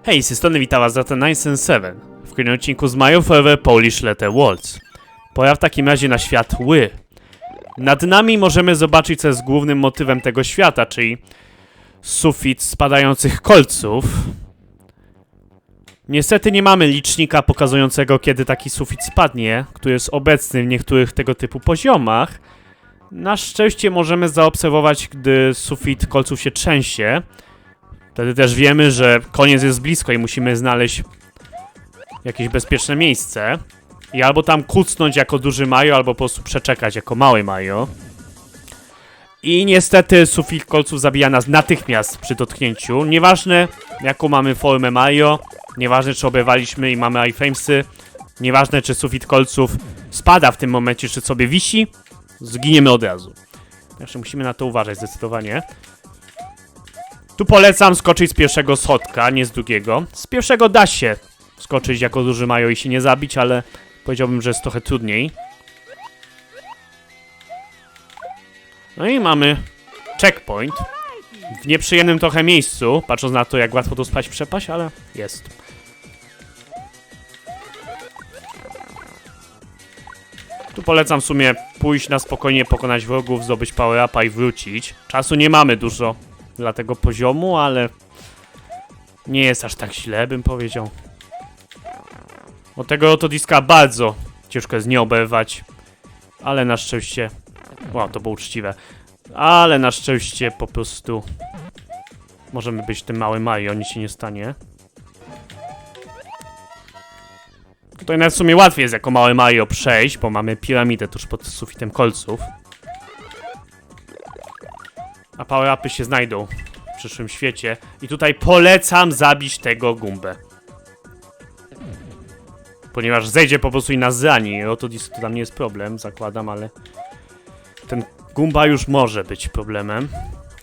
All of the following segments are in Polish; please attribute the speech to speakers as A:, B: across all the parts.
A: Hej, z tej strony witam was za ten 977 w kolejnym odcinku z Mario Forever Polish Letter Worlds. Pora w takim razie na świat Ły. Nad nami możemy zobaczyć, co jest głównym motywem tego świata, czyli sufit spadających kolców. Niestety nie mamy licznika pokazującego, kiedy taki sufit spadnie, który jest obecny w niektórych tego typu poziomach. Na szczęście możemy zaobserwować, gdy sufit kolców się trzęsie. Wtedy też wiemy, że koniec jest blisko i musimy znaleźć jakieś bezpieczne miejsce. I albo tam kucnąć jako duży Mario, albo po prostu przeczekać jako mały Mario. I niestety sufit kolców zabija nas natychmiast przy dotknięciu. Nieważne jaką mamy formę Mario, nieważne czy oberwaliśmy i mamy iframesy, nieważne czy sufit kolców spada w tym momencie, czy sobie wisi, zginiemy od razu. Także musimy na to uważać zdecydowanie. Tu polecam skoczyć z pierwszego schodka, nie z drugiego. Z pierwszego da się skoczyć jako duży Mario i się nie zabić, ale powiedziałbym, że jest trochę trudniej. No i mamy checkpoint. W nieprzyjemnym trochę miejscu, patrząc na to, jak łatwo tu spać w przepaść, ale jest. Tu polecam w sumie pójść na spokojnie, pokonać wrogów, zdobyć power-upa i wrócić. Czasu nie mamy dużo dla tego poziomu, ale nie jest aż tak źle, bym powiedział. Od tego oto diska bardzo ciężko jest nie oberwać, ale na szczęście... Wow, to było uczciwe. Ale na szczęście po prostu możemy być tym małym Mario, nic się nie stanie. Tutaj nawet w sumie łatwiej jest jako małe Mario przejść, bo mamy piramidę tuż pod sufitem kolców. A power-upy się znajdą w przyszłym świecie. I tutaj polecam zabić tego Gumbę. Ponieważ zejdzie po prostu i nas zrani. Oto disk to tam nie jest problem, zakładam, ale... Ten Gumba już może być problemem.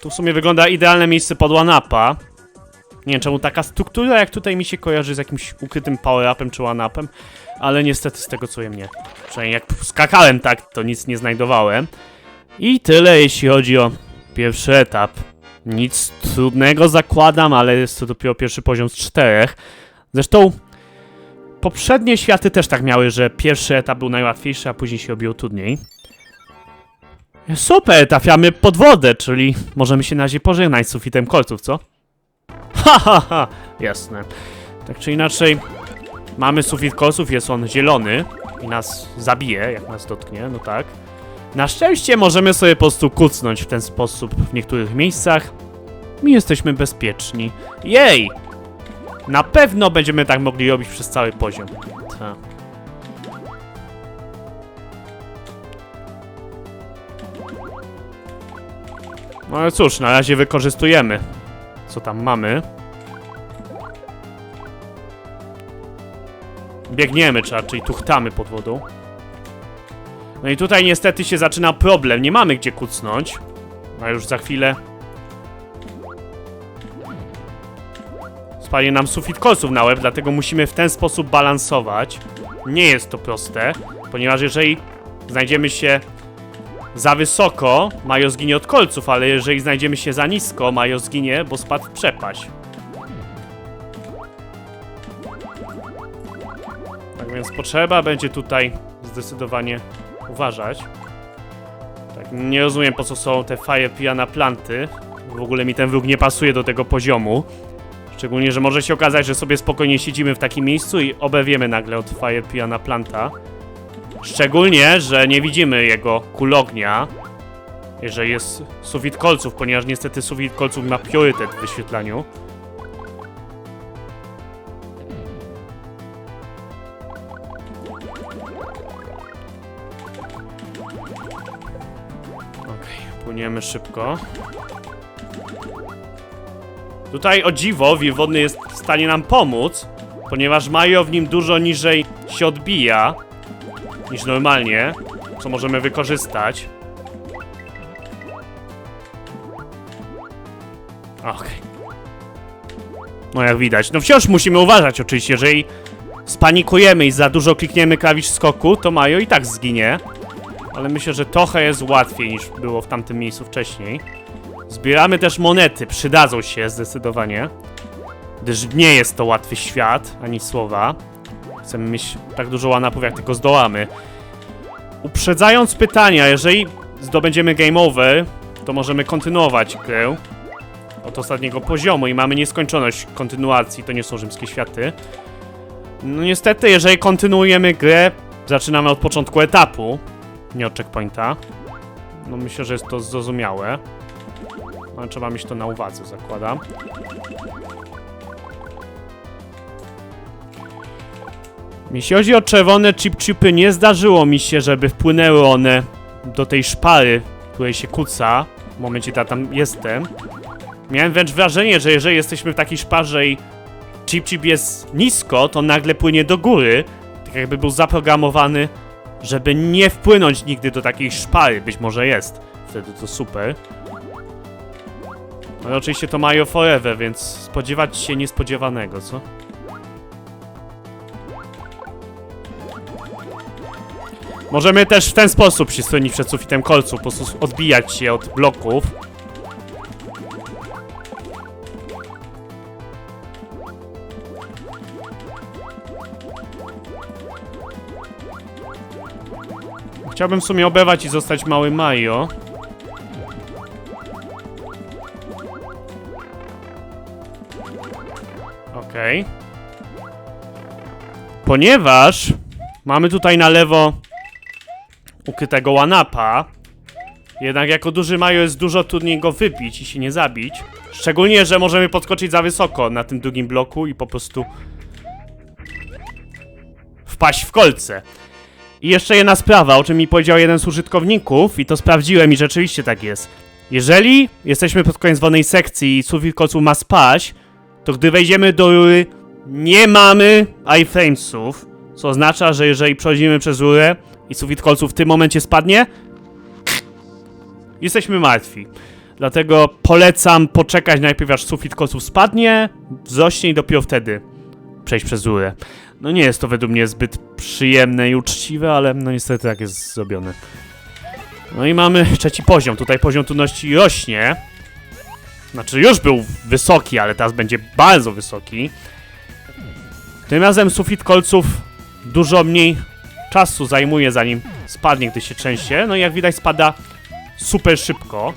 A: Tu w sumie wygląda idealne miejsce pod one-upa. Nie wiem czemu taka struktura jak tutaj mi się kojarzy z jakimś ukrytym power-upem czy one-upem. Ale niestety z tego co wiem nie. Przynajmniej jak skakałem tak, to nic nie znajdowałem. I tyle jeśli chodzi o pierwszy etap. Nic trudnego zakładam, ale jest to dopiero pierwszy poziom z 4. Zresztą poprzednie światy też tak miały, że pierwszy etap był najłatwiejszy, a później się robiło trudniej. Super, trafiamy pod wodę, czyli możemy się na razie pożegnać z sufitem kolców, co? Ha, ha, ha, jasne. Tak czy inaczej, mamy sufit kolców, jest on zielony i nas zabije, jak nas dotknie, no tak. Na szczęście możemy sobie po prostu kucnąć w ten sposób w niektórych miejscach i jesteśmy bezpieczni. Jej! Na pewno będziemy tak mogli robić przez cały poziom. Ta. No ale cóż, na razie wykorzystujemy, co tam mamy. Biegniemy, czy raczej tuchtamy pod wodą. No i tutaj niestety się zaczyna problem. Nie mamy gdzie kucnąć. A już za chwilę spadnie nam sufit kolców na łeb, dlatego musimy w ten sposób balansować. Nie jest to proste, ponieważ jeżeli znajdziemy się za wysoko, Mario zginie od kolców, ale jeżeli znajdziemy się za nisko, Mario zginie, bo spadł w przepaść. Tak więc potrzeba będzie tutaj zdecydowanie uważać. Tak, nie rozumiem po co są te Fire Piranha planty. W ogóle mi ten wróg nie pasuje do tego poziomu. Szczególnie, że może się okazać, że sobie spokojnie siedzimy w takim miejscu i oberwiemy nagle od Fire Piranha planta. Szczególnie, że nie widzimy jego kul ognia, jeżeli jest sufit kolców, ponieważ niestety sufit kolców ma priorytet w wyświetlaniu. Okej, płyniemy szybko. Tutaj o dziwo wir wodny jest w stanie nam pomóc, ponieważ Mario w nim dużo niżej się odbija niż normalnie, co możemy wykorzystać. Okej. No jak widać, no wciąż musimy uważać oczywiście, jeżeli spanikujemy i za dużo klikniemy klawisz skoku, to Mario i tak zginie. Ale myślę, że trochę jest łatwiej niż było w tamtym miejscu wcześniej. Zbieramy też monety, przydadzą się zdecydowanie. Gdyż nie jest to łatwy świat, ani słowa. Chcemy mieć tak dużo one-upów, jak tylko zdołamy. Uprzedzając pytania, jeżeli zdobędziemy game over, to możemy kontynuować grę od ostatniego poziomu i mamy nieskończoność kontynuacji, to nie są rzymskie światy. No niestety, jeżeli kontynuujemy grę, zaczynamy od początku etapu, nie od checkpointa. No myślę, że jest to zrozumiałe. Ale trzeba mieć to na uwadze, zakładam. Jeśli chodzi o czerwone chip-chipy, nie zdarzyło mi się, żeby wpłynęły one do tej szpary, której się kuca, w momencie, kiedy tam jestem. Miałem wręcz wrażenie, że jeżeli jesteśmy w takiej szparze i chip-chip jest nisko, to nagle płynie do góry. Tak jakby był zaprogramowany, żeby nie wpłynąć nigdy do takiej szpary. Być może jest. Wtedy to super. Ale oczywiście to Mario Forever, więc spodziewać się niespodziewanego, co? Możemy też w ten sposób się stronić przed sufitem kolców, po prostu odbijać się od bloków. Chciałbym w sumie oberwać i zostać małym Mario. Okej. Ponieważ mamy tutaj na lewo ukrytego one-upa, jednak jako duży Mario jest dużo trudniej go wybić i się nie zabić. Szczególnie, że możemy podskoczyć za wysoko na tym drugim bloku i po prostu wpaść w kolce. I jeszcze jedna sprawa, o czym mi powiedział jeden z użytkowników i to sprawdziłem i rzeczywiście tak jest. Jeżeli jesteśmy pod koniec wolnej sekcji i sufit kolców ma spaść, to gdy wejdziemy do rury, nie mamy iframesów, co oznacza, że jeżeli przechodzimy przez rurę i sufit kolców w tym momencie spadnie, jesteśmy martwi. Dlatego polecam poczekać najpierw, aż sufit kolców spadnie, wzrośnie i dopiero wtedy przejść przez rurę. No nie jest to według mnie zbyt przyjemne i uczciwe, ale no niestety tak jest zrobione. No i mamy trzeci poziom. Tutaj poziom trudności rośnie. Znaczy już był wysoki, ale teraz będzie bardzo wysoki. Tym razem sufit kolców dużo mniej czasu zajmuje, zanim spadnie, gdy się trzęsie. No i jak widać spada super szybko.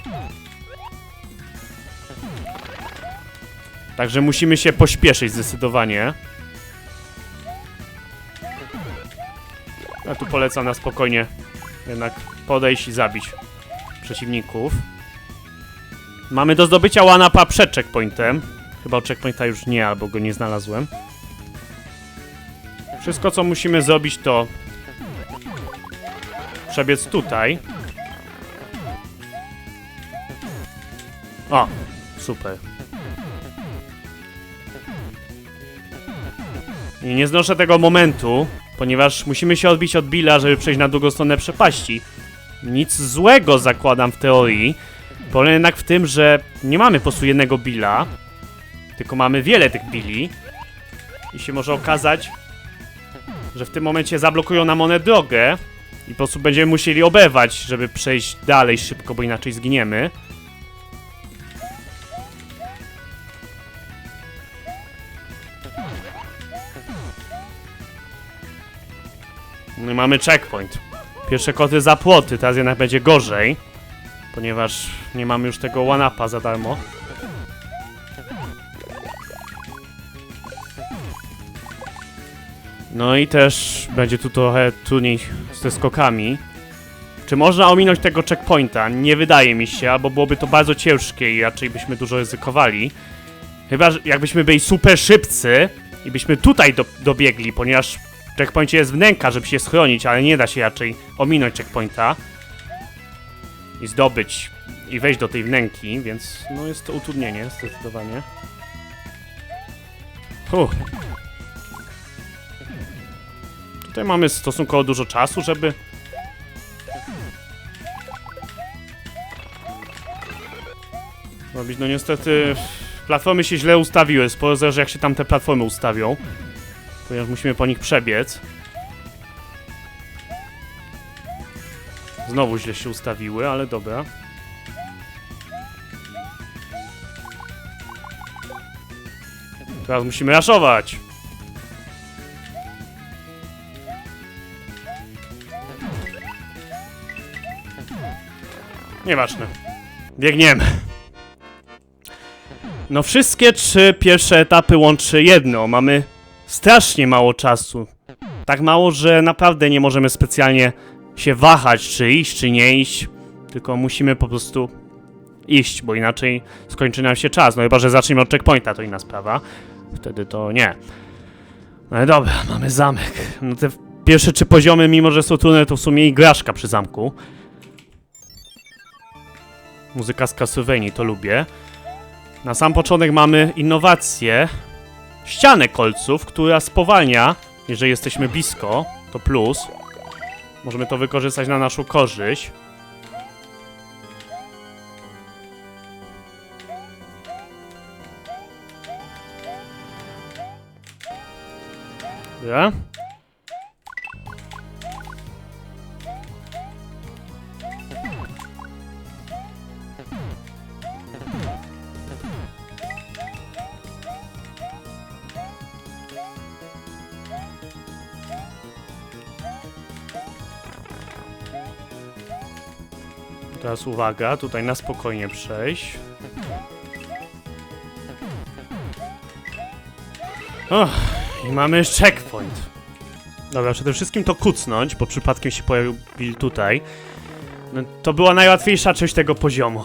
A: Także musimy się pośpieszyć zdecydowanie. Ja tu polecam na spokojnie jednak podejść i zabić przeciwników. Mamy do zdobycia one-upa przed checkpointem. Chyba od checkpointa już nie, albo go nie znalazłem. Wszystko, co musimy zrobić, to przebiec tutaj. O, super. I nie znoszę tego momentu, ponieważ musimy się odbić od Billa, żeby przejść na drugą stronę przepaści. Nic złego, zakładam, w teorii. Problem jednak w tym, że nie mamy po prostu jednego Billa, tylko mamy wiele tych Billi. I się może okazać, że w tym momencie zablokują nam one drogę i po prostu będziemy musieli oberwać, żeby przejść dalej szybko, bo inaczej zginiemy. No i mamy checkpoint. Pierwsze koty za płoty, teraz jednak będzie gorzej, ponieważ nie mamy już tego one-upa za darmo. No i też będzie tu trochę trudniej ze skokami. Czy można ominąć tego checkpointa? Nie wydaje mi się, albo byłoby to bardzo ciężkie i raczej byśmy dużo ryzykowali. Chyba, że jakbyśmy byli super szybcy i byśmy tutaj dobiegli, ponieważ w checkpoincie jest wnęka, żeby się schronić, ale nie da się raczej ominąć checkpointa i zdobyć i wejść do tej wnęki, więc no jest to utrudnienie zdecydowanie. Tutaj mamy stosunkowo dużo czasu, żeby robić. No niestety platformy się źle ustawiły, sporo zależy, jak się tam te platformy ustawią, ponieważ musimy po nich przebiec. Znowu źle się ustawiły, ale dobra. Teraz musimy raszować. Nieważne. Biegniemy. No wszystkie 3 pierwsze etapy łączy jedno. Mamy strasznie mało czasu. Tak mało, że naprawdę nie możemy specjalnie się wahać, czy iść, czy nie iść. Tylko musimy po prostu iść, bo inaczej skończy nam się czas. No chyba, że zaczniemy od checkpointa, to inna sprawa. Wtedy to nie. No ale dobra, mamy zamek. No te pierwsze 3 poziomy, mimo że są trudne, to w sumie igraszka przy zamku. Muzyka z Castlevanii, to lubię. Na sam początek mamy innowację. Ścianę kolców, która spowalnia, jeżeli jesteśmy blisko, to plus. Możemy to wykorzystać na naszą korzyść. Dobra. Teraz uwaga, tutaj na spokojnie przejść. I mamy checkpoint. Dobra, przede wszystkim to kucnąć, bo przypadkiem się pojawił Bill tutaj. No, to była najłatwiejsza część tego poziomu.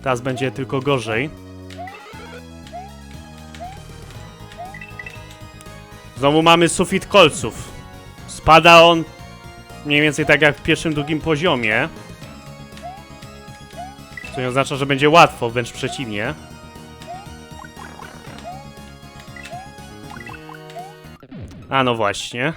A: Teraz będzie tylko gorzej. Znowu mamy sufit kolców. Spada on mniej więcej tak jak w pierwszym, drugim poziomie. Co nie oznacza, że będzie łatwo, wręcz przeciwnie. A no właśnie.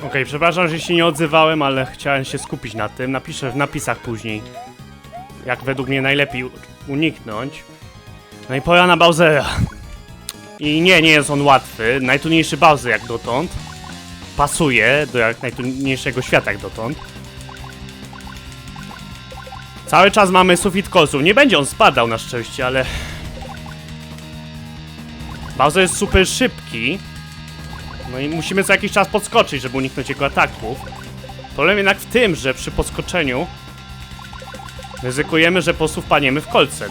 A: Okej, przepraszam, że się nie odzywałem, ale chciałem się skupić na tym. Napiszę w napisach później, jak według mnie najlepiej uniknąć. No i pora na Bowsera. I nie jest on łatwy. Najtrudniejszy Bowser jak dotąd. Pasuje do jak najtrudniejszego świata jak dotąd. Cały czas mamy sufit kolców. Nie będzie on spadał na szczęście, ale... Bowser jest super szybki. No i musimy co jakiś czas podskoczyć, żeby uniknąć jego ataków. Problem jednak w tym, że przy podskoczeniu ryzykujemy, że po prostu wpadniemy w kolce.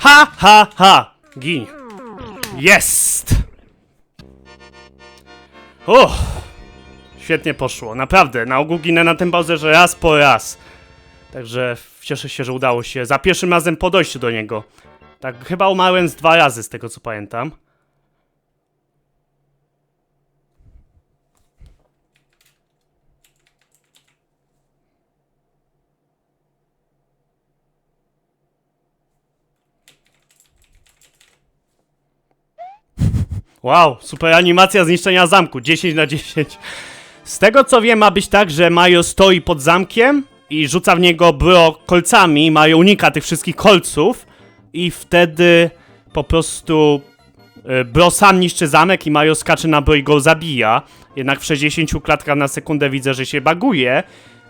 A: Ha, ha, ha! Gin. Jest! Świetnie poszło, naprawdę. Na ogół ginę na tym Bowserze raz po raz. Także cieszę się, że udało się za pierwszym razem po dojściu do niego. Tak, chyba umarłem z 2 razy z tego co pamiętam. Wow, super animacja zniszczenia zamku, 10 na 10. Z tego co wiem, ma być tak, że Mario stoi pod zamkiem i rzuca w niego Bro kolcami, Mario unika tych wszystkich kolców i wtedy po prostu Bro sam niszczy zamek i Mario skacze na Bro i go zabija. Jednak w 60 klatkach na sekundę widzę, że się baguje.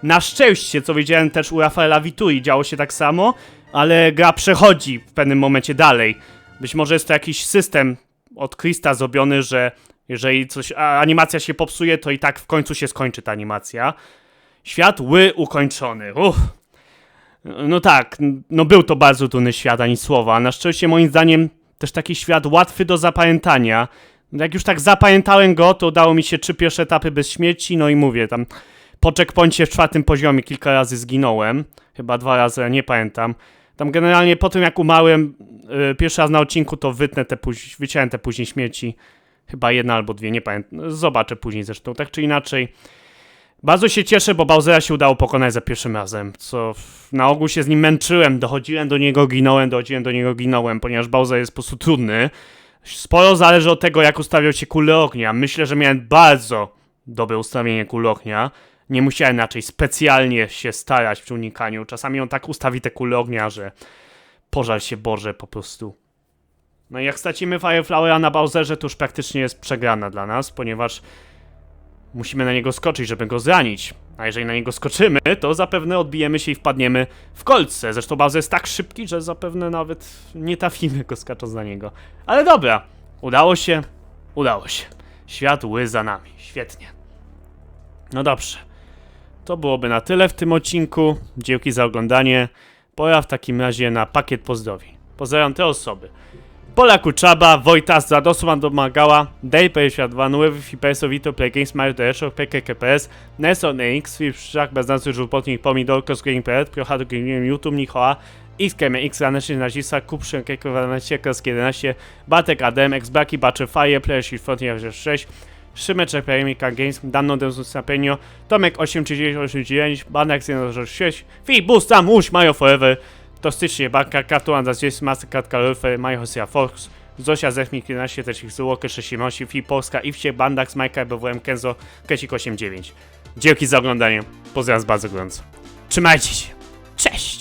A: Na szczęście, co wiedziałem też u Rafaela Vitui, działo się tak samo, ale gra przechodzi w pewnym momencie dalej. Być może jest to jakiś system od Krista zrobiony, że jeżeli animacja się popsuje, to i tak w końcu się skończy ta animacja. Świat ukończony. No tak, no był to bardzo trudny świat, ani słowa. Na szczęście moim zdaniem też taki świat łatwy do zapamiętania. Jak już tak zapamiętałem go, to udało mi się 3 pierwsze etapy bez śmierci, no i mówię, tam po checkpoincie w 4. poziomie kilka razy zginąłem. Chyba 2 razy, nie pamiętam. Tam generalnie po tym jak umarłem pierwszy raz na odcinku, to wyciąłem te później śmierci. Chyba 1 albo 2, nie pamiętam. Zobaczę później zresztą, tak czy inaczej. Bardzo się cieszę, bo Bowsera się udało pokonać za pierwszym razem, co na ogół się z nim męczyłem, dochodziłem do niego, ginąłem, ponieważ Bowser jest po prostu trudny. Sporo zależy od tego, jak ustawiał się kule ognia. Myślę, że miałem bardzo dobre ustawienie kul ognia. Nie musiałem raczej specjalnie się starać przy unikaniu. Czasami on tak ustawi te kule ognia, że pożal się Boże po prostu. No i jak stracimy Fire Flowera na Bowserze, to już praktycznie jest przegrana dla nas, ponieważ musimy na niego skoczyć, żeby go zranić. A jeżeli na niego skoczymy, to zapewne odbijemy się i wpadniemy w kolce. Zresztą Bowser jest tak szybki, że zapewne nawet nie trafimy go skacząc na niego. Ale dobra, udało się. Świat za nami, świetnie. No dobrze. To byłoby na tyle w tym odcinku. Dzięki za oglądanie. Pora w takim razie na pakiet pozdrowień. Pozdrawiam te osoby. Pola Kuczaba, Wojtas, Radosław Domagała, Dave P2, Nuewy Fipeso, Vito, Play Games, Mario Derecho, PKKPS, Nelson NX, Filip Szak, Bez Nazwy, Żółtpotnik, Pomidor, Kosgaming.pl, Piochadu Gaming, YouTube, Nichoa, XKMX, Raneszyn, Nazisa, Kupszyn, Keko, 12, Kros 11, Batek, Adem, Xbaki, Bacze, Fire, Player, Shift, Frontier, 6, Szymeczek, Premika Games, Danno, Deus Napenio, Tomek, 839, Banek, 106, Filip, Boost, Tam, Uś, Mario Forever, Tostycznie, Banka, Kartuan, Zazdzies, Mastercard, Kalorfer, Maja Hosea, Fox, Zosia, Zefmik, 11, Tecznik, Zułokę, 678, Filip, Polska, Iwcie, Bandax, Majka, BWM, Kenzo, Kecik, 89. Dzięki za oglądanie. Pozdrawiam bardzo gorąco. Trzymajcie się. Cześć!